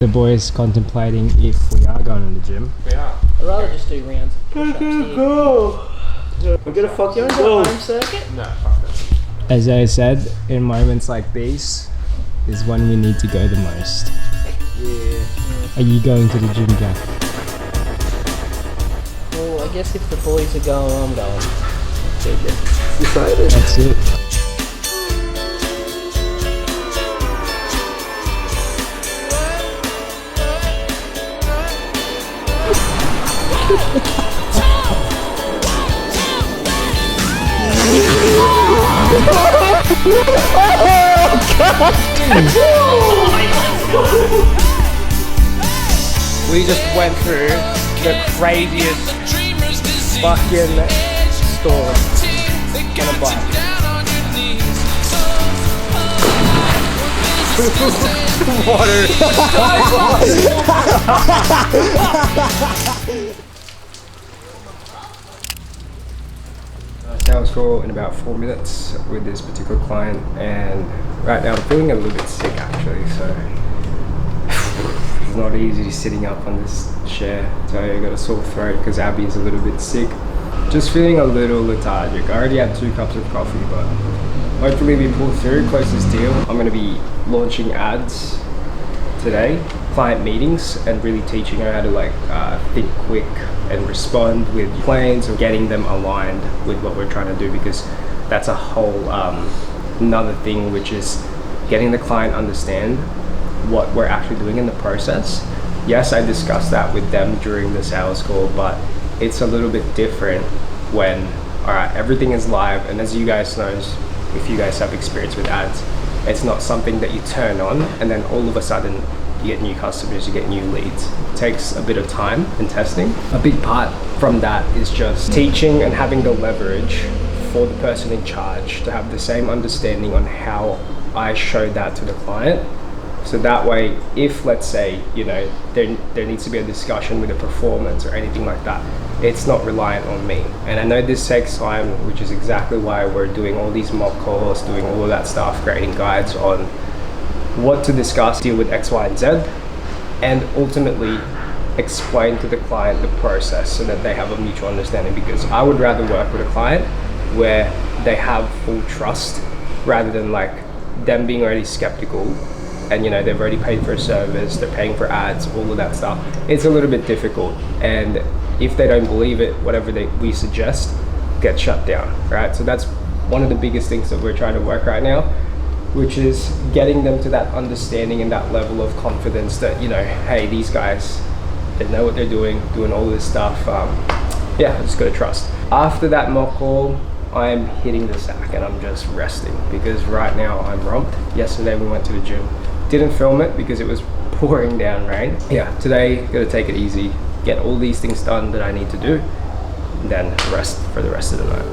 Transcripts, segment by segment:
The boys contemplating if we are going to the gym. We are. I'd rather just do rounds of push-ups here. We're gonna fuck You want to do a home circuit? No, fuck that. As I said, in moments like these is when we need to go the most. Yeah. Are you going to the gym, Jack? Well, I guess if the boys are going, I'm going. Decided. That's it. We just went through the craziest fucking storm on a bike. Sales call in about 4 minutes with this particular client, and right now I'm feeling a little bit sick actually, so it's not easy sitting up on this chair. So I got a sore throat because Abby is a little bit sick. Just feeling a little lethargic. I already had 2 cups of coffee, but hopefully we pull through. Closest deal. I'm going to be launching ads today, client meetings, and really teaching her how to think quick and respond with plans and getting them aligned with what we're trying to do, because that's a whole another thing, which is getting the client understand what we're actually doing in the process. Yes, I discussed that with them during the sales call, but it's a little bit different when, all right, everything is live, and as you guys know, if you guys have experience with ads, it's not something that you turn on and then all of a sudden you get new customers, you get new leads. It takes a bit of time and testing. A big part from that is just teaching and having the leverage for the person in charge to have the same understanding on how I showed that to the client. So that way, if let's say, there needs to be a discussion with a performance or anything like that, it's not reliant on me. And I know this takes time, which is exactly why we're doing all these mock calls, doing all of that stuff, creating guides on what to discuss, deal with X, Y, and Z, and ultimately explain to the client the process so that they have a mutual understanding, because I would rather work with a client where they have full trust rather than them being already skeptical and they've already paid for a service, they're paying for ads, all of that stuff. It's a little bit difficult, and if they don't believe it, whatever we suggest gets shut down, right? So that's one of the biggest things that we're trying to work right now, which is getting them to that understanding and that level of confidence that, hey, these guys, they know what they're doing all this stuff. Yeah, just gotta trust. After that mock call, I'm hitting the sack and I'm just resting, because right now I'm romped. Yesterday we went to the gym. Didn't film it because it was pouring down rain. Yeah, today, gotta take it easy, get all these things done that I need to do, and then rest for the rest of the night.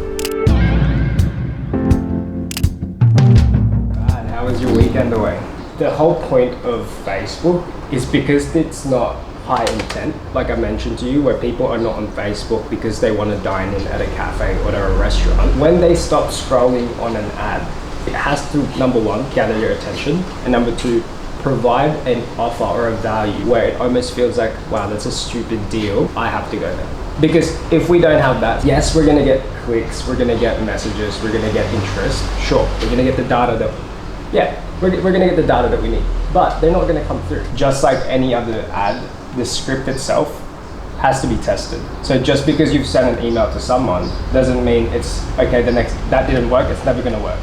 How was your weekend away? The whole point of Facebook is because it's not high intent, like I mentioned to you, where people are not on Facebook because they want to dine in at a cafe or at a restaurant. When they stop scrolling on an ad, it has to, number one, gather your attention, and number two, provide an offer or a value where it almost feels like, wow, that's a stupid deal, I have to go there. Because if we don't have that, yes, we're gonna get clicks, we're gonna get messages, we're gonna get interest, sure, we're gonna get the data we're gonna get the data that we need, but they're not gonna come through. Just like any other ad, the script itself has to be tested. So just because you've sent an email to someone doesn't mean it's okay, that didn't work, it's never gonna work.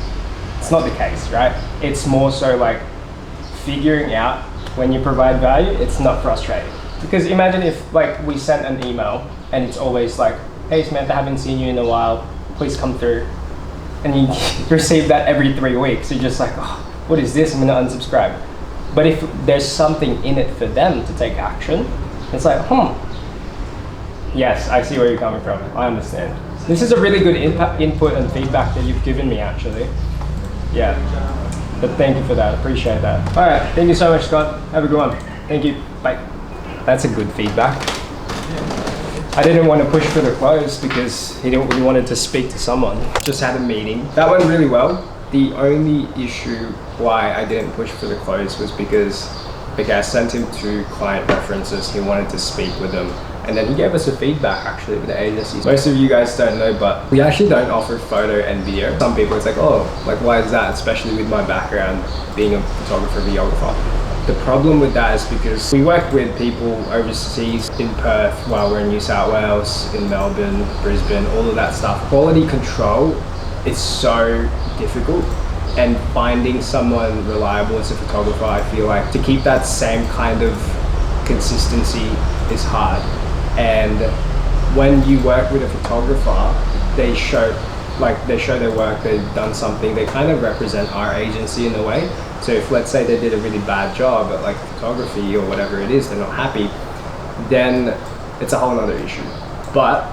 It's not the case, right? It's more so figuring out when you provide value, it's not frustrating. Because imagine if we sent an email and it's always hey Samantha, haven't seen you in a while, please come through. And you receive that every 3 weeks. You're just oh, what is this? I'm gonna unsubscribe. But if there's something in it for them to take action, it's yes, I see where you're coming from. I understand. This is a really good input and feedback that you've given me, actually. Yeah, but thank you for that. Appreciate that. All right, thank you so much, Scott. Have a good one. Thank you. Bye. That's a good feedback. I didn't want to push for the close because he wanted to speak to someone. Just had a meeting. That went really well. The only issue why I didn't push for the close was because Okay, I sent him to client references. He wanted to speak with them. And then he gave us a feedback actually with the agencies. Most of you guys don't know, but we actually don't offer photo and video. Some people, it's like, oh, like why is that? Especially with my background being a photographer, videographer. The problem with that is because we work with people overseas in Perth while we're in New South Wales, in Melbourne, Brisbane, all of that stuff. Quality control is so difficult, and finding someone reliable as a photographer, I feel like to keep that same kind of consistency is hard. And when you work with a photographer, they show their work, they've done something, they kind of represent our agency in a way. So if let's say they did a really bad job at like photography or whatever it is, they're not happy, then it's a whole other issue. But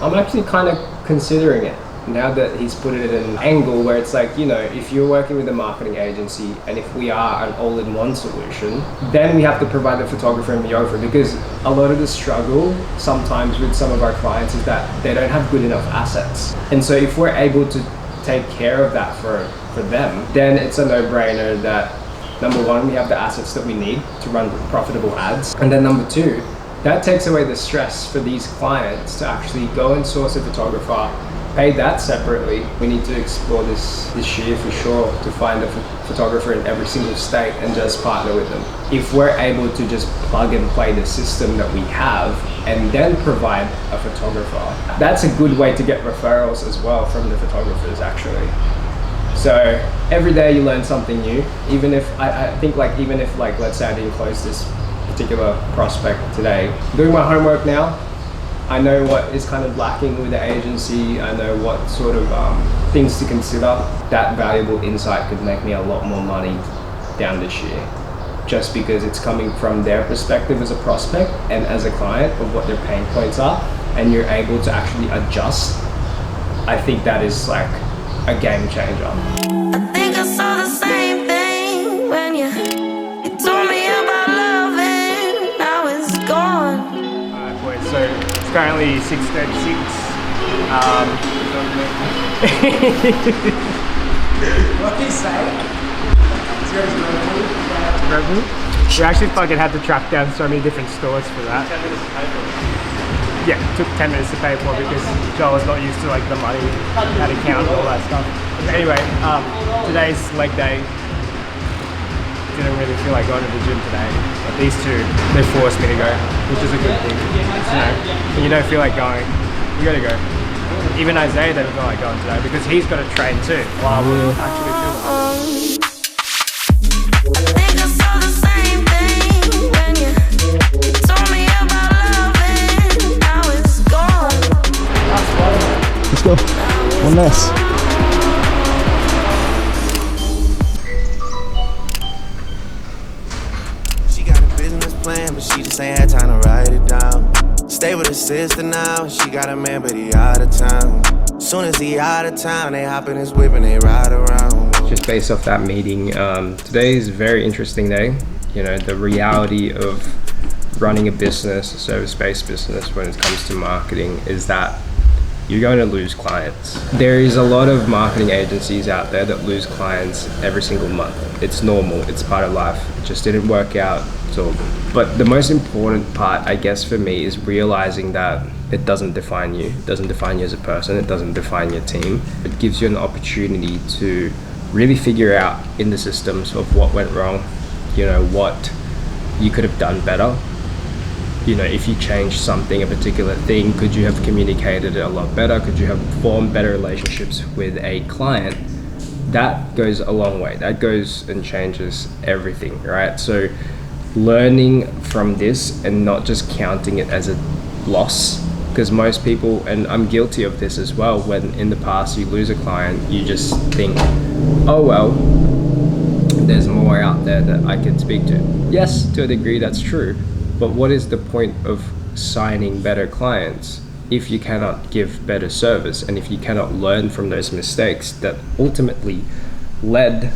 I'm actually kind of considering it now that he's put it at an angle where it's like, you know, if you're working with a marketing agency and if we are an all-in-one solution, then we have to provide the photographer and videographer, because a lot of the struggle sometimes with some of our clients is that they don't have good enough assets. And so if we're able to take care of that for them, then it's a no-brainer that number one, we have the assets that we need to run profitable ads. And then number two, that takes away the stress for these clients to actually go and source a photographer, pay that separately. We need to explore this year for sure to find a photographer in every single state and just partner with them. If we're able to just plug and play the system that we have and then provide a photographer, that's a good way to get referrals as well from the photographers actually. So every day you learn something new. Even if I think like, even if like, let's say I didn't close this particular prospect today, doing my homework now, I know what is kind of lacking with the agency. I know what sort of things to consider. That valuable insight could make me a lot more money down this year, just because it's coming from their perspective as a prospect and as a client of what their pain points are, and you're able to actually adjust. I think that is like a game changer. I think I saw the same thing when you told me about love and now it's gone. Alright boys, so it's currently 6:36. What do you say? We actually fucking had to track down so many different stores for that. 10 minutes to pay for it. Yeah, it took 10 minutes to pay for it because Joel was not used to like the money, how to count all that stuff. But anyway, today's leg day. Didn't really feel like going to the gym today, but these two, they forced me to go, which is a good thing. You know, when you don't feel like going, you gotta go. Even Isaiah didn't feel like going today because he's got to train too while we're actually filming. Let's go. One less. She got a business plan, but she just ain't had time to write it down. Stay with her sister now, she got a man, but he out of town. Soon as he out of town, they hop in his whip and they ride around. Just based off that meeting, today is a very interesting day. You know, the reality of running a business, a service-based business when it comes to marketing is that you're going to lose clients. There is a lot of marketing agencies out there that lose clients every single month. It's normal, it's part of life. It just didn't work out, so. But the most important part, I guess for me, is realizing that it doesn't define you. It doesn't define you as a person, it doesn't define your team. It gives you an opportunity to really figure out in the systems of what went wrong, you know, what you could have done better. You know, if you changed something, a particular thing, could you have communicated it a lot better? Could you have formed better relationships with a client? That goes a long way. That goes and changes everything, right? So learning from this and not just counting it as a loss, because most people, and I'm guilty of this as well, when in the past you lose a client, you just think, oh well, there's more out there that I can speak to. Yes, to a degree that's true. But what is the point of signing better clients if you cannot give better service and if you cannot learn from those mistakes that ultimately led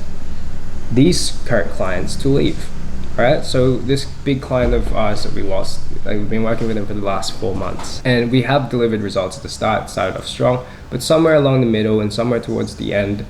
these current clients to leave, right? So this big client of ours that we lost, like we've been working with them for the last 4 months, and we have delivered results at the start, started off strong, but somewhere along the middle and somewhere towards the end,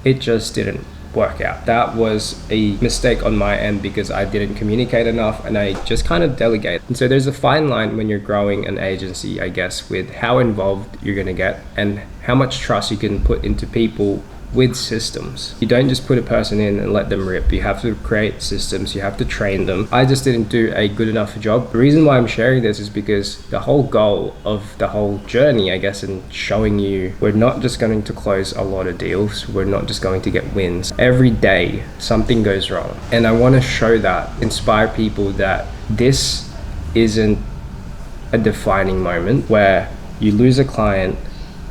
it just didn't work out. That was a mistake on my end because I didn't communicate enough and I just kind of delegate. And so there's a fine line when you're growing an agency, I guess, with how involved you're gonna get and how much trust you can put into people with systems. You don't just put a person in and let them rip. You have to create systems, you have to train them. I just didn't do a good enough job. The reason why I'm sharing this is because the whole goal of the whole journey, I guess, in showing you we're not just going to close a lot of deals, we're not just going to get wins. Every day something goes wrong. And I want to show that, inspire people that this isn't a defining moment where you lose a client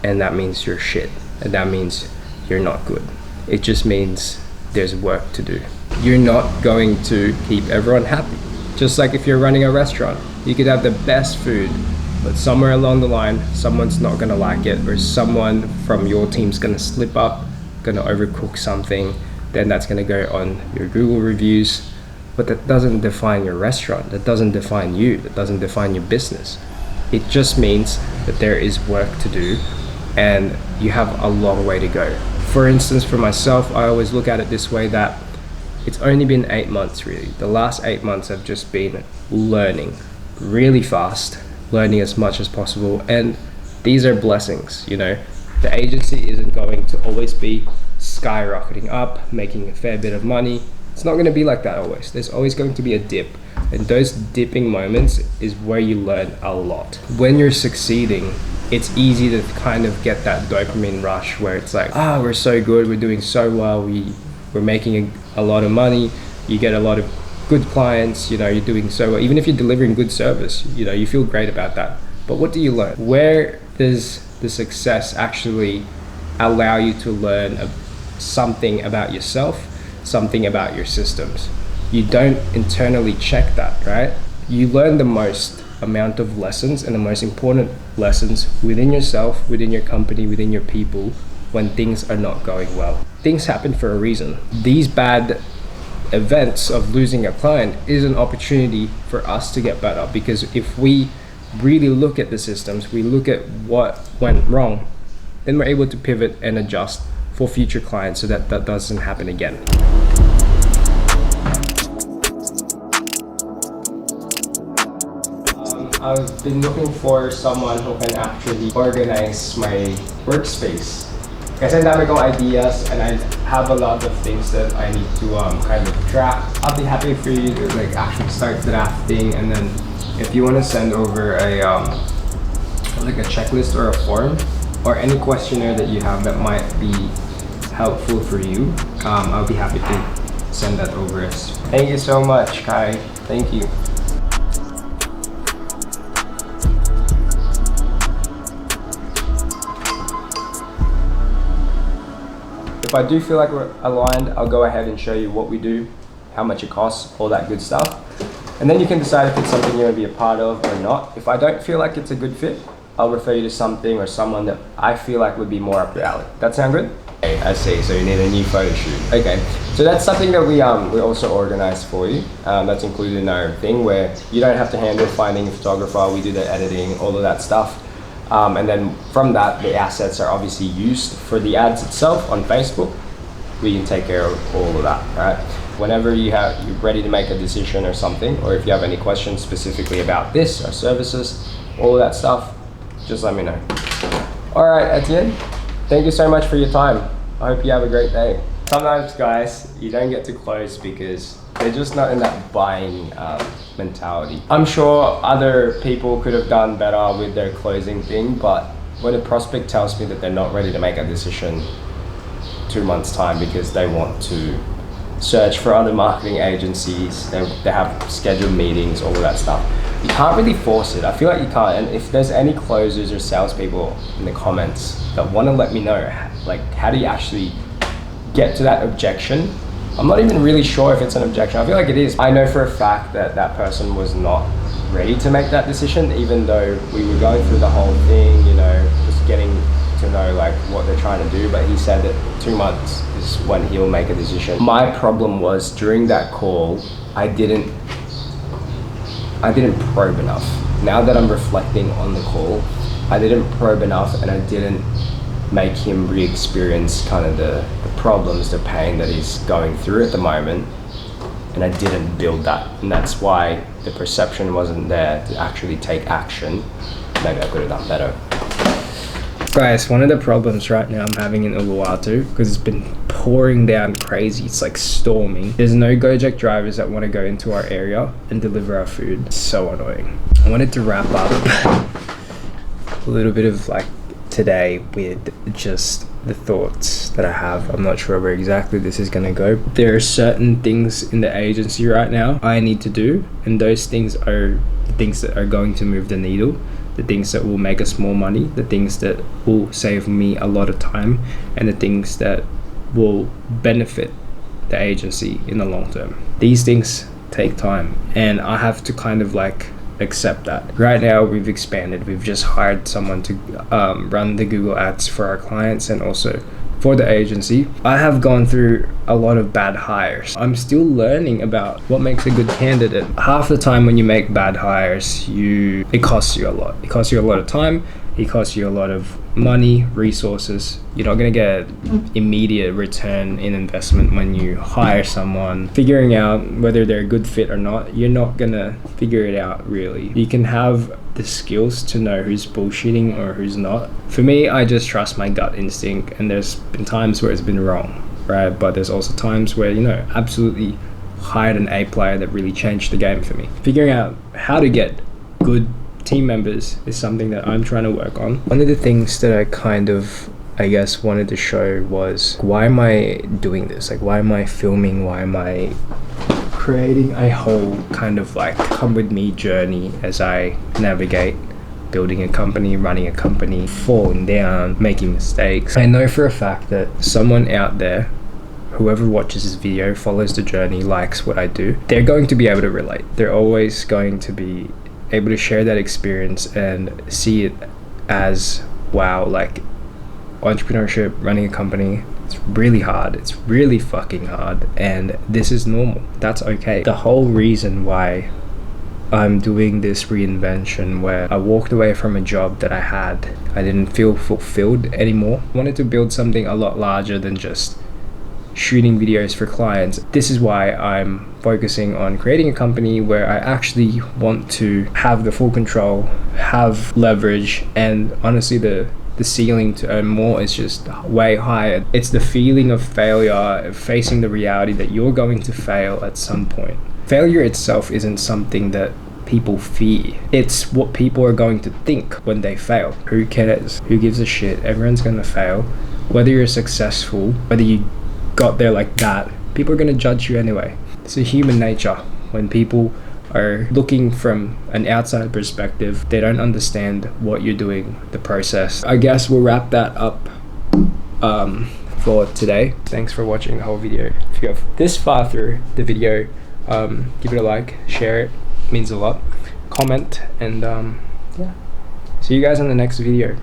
and that means you're shit. And that means you're not good. It just means there's work to do. You're not going to keep everyone happy. Just like if you're running a restaurant, you could have the best food, but somewhere along the line, someone's not gonna like it, or someone from your team's gonna slip up, gonna overcook something, then that's gonna go on your Google reviews. But that doesn't define your restaurant, that doesn't define you, that doesn't define your business. It just means that there is work to do and you have a long way to go. For instance, for myself, I always look at it this way, that it's only been 8 months really. The last 8 months have just been learning really fast, learning as much as possible, and these are blessings, you know. The agency isn't going to always be skyrocketing up, making a fair bit of money. It's not going to be like that always. There's always going to be a dip, and those dipping moments is where you learn a lot. When you're succeeding, it's easy to kind of get that dopamine rush where it's like, we're so good, we're doing so well, we're making a lot of money, you get a lot of good clients, you know, you're doing so well. Even if you're delivering good service, you know, you feel great about that. But what do you learn? Where does the success actually allow you to learn something about yourself, something about your systems? You don't internally check that, right? You learn the most amount of lessons and the most important lessons within yourself, within your company, within your people when things are not going well. Things happen for a reason. These bad events of losing a client is an opportunity for us to get better, because if we really look at the systems, we look at what went wrong, then we're able to pivot and adjust for future clients so that that doesn't happen again. I've been looking for someone who can actually organize my workspace. Kasi ang dami kong ideas and I have a lot of things that I need to kind of draft. I'll be happy for you to like actually start drafting, and then if you want to send over a like a checklist or a form or any questionnaire that you have that might be helpful for you, I'll be happy to send that over. Thank you so much, Kai. Thank you. If I do feel like we're aligned, I'll go ahead and show you what we do, how much it costs, all that good stuff. And then you can decide if it's something you want to be a part of or not. If I don't feel like it's a good fit, I'll refer you to something or someone that I feel like would be more up your alley. That sound good? Okay, I see, so you need a new photo shoot. Okay, so that's something that we also organize for you. That's included in our thing where you don't have to handle finding a photographer, we do the editing, all of that stuff. And then from that, the assets are obviously used for the ads itself on Facebook. We can take care of all of that, right? Whenever you're ready to make a decision or something, or if you have any questions specifically about this, our services, all of that stuff, just let me know. All right, Etienne, thank you so much for your time. I hope you have a great day. Sometimes, guys, you don't get to close because they're just not in that buying mentality. I'm sure other people could have done better with their closing thing, but when a prospect tells me that they're not ready to make a decision 2 months time because they want to search for other marketing agencies, they have scheduled meetings, all of that stuff, you can't really force it. I feel like you can't. And if there's any closers or salespeople in the comments that want to let me know, like, how do you actually get to that objection? I'm not even really sure if it's an objection. I feel like it is. I know for a fact that that person was not ready to make that decision, even though we were going through the whole thing, you know, just getting to know like what they're trying to do. But he said that 2 months is when he'll make a decision. My problem was during that call, I didn't probe enough. Now that I'm reflecting on the call, I didn't probe enough and I didn't make him re-experience kind of the problems, the pain that he's going through at the moment, and I didn't build that, and that's why the perception wasn't there to actually take action. Maybe I could have done better. Guys, one of the problems right now I'm having in Uluwatu, because it's been pouring down crazy, it's like storming. There's no Gojek drivers that want to go into our area and deliver our food. It's so annoying. I wanted to wrap up a little bit of like today with just the thoughts that I have. I'm not sure where exactly this is gonna go. There are certain things in the agency right now I need to do, and those things are the things that are going to move the needle, the things that will make us more money, the things that will save me a lot of time, and the things that will benefit the agency in the long term. These things take time, and I have to kind of like accept that. Right now we've expanded. We've just hired someone to run the Google ads for our clients and also for the agency. I have gone through a lot of bad hires. I'm still learning about what makes a good candidate. Half the time when you make bad hires, it costs you a lot. It costs you a lot of time. It costs you a lot of money, resources. You're not gonna get immediate return in investment when you hire someone. Figuring out whether they're a good fit or not, you're not gonna figure it out really. You can have the skills to know who's bullshitting or who's not. For me, I just trust my gut instinct, and there's been times where it's been wrong, right? But there's also times where, you know, absolutely hired an A player that really changed the game for me. Figuring out how to get good team members is something that I'm trying to work on. One of the things that I kind of, I guess, wanted to show was, why am I doing this? Like, why am I filming? Why am I creating a whole kind of like come with me journey as I navigate building a company, running a company, falling down, making mistakes? I know for a fact that someone out there, whoever watches this video, follows the journey, likes what I do, they're going to be able to relate. They're always going to be able to share that experience and see it as, wow, like entrepreneurship, running a company, it's really hard. It's really fucking hard, and this is normal. That's okay. The whole reason why I'm doing this reinvention, where I walked away from a job that I had, I didn't feel fulfilled anymore. I wanted to build something a lot larger than just shooting videos for clients. This is why I'm focusing on creating a company where I actually want to have the full control, have leverage, and honestly the ceiling to earn more is just way higher. It's the feeling of failure, facing the reality that you're going to fail at some point. Failure itself isn't something that people fear. It's what people are going to think when they fail. Who cares? Who gives a shit? Everyone's gonna fail. Whether you're successful, whether you got there like that, people are gonna judge you anyway. It's a human nature. When people are looking from an outside perspective, they don't understand what you're doing, the process. I guess we'll wrap that up for today. Thanks for watching the whole video. If you got this far through the video, give it a like, share it, means a lot. Comment, and yeah. See you guys in the next video.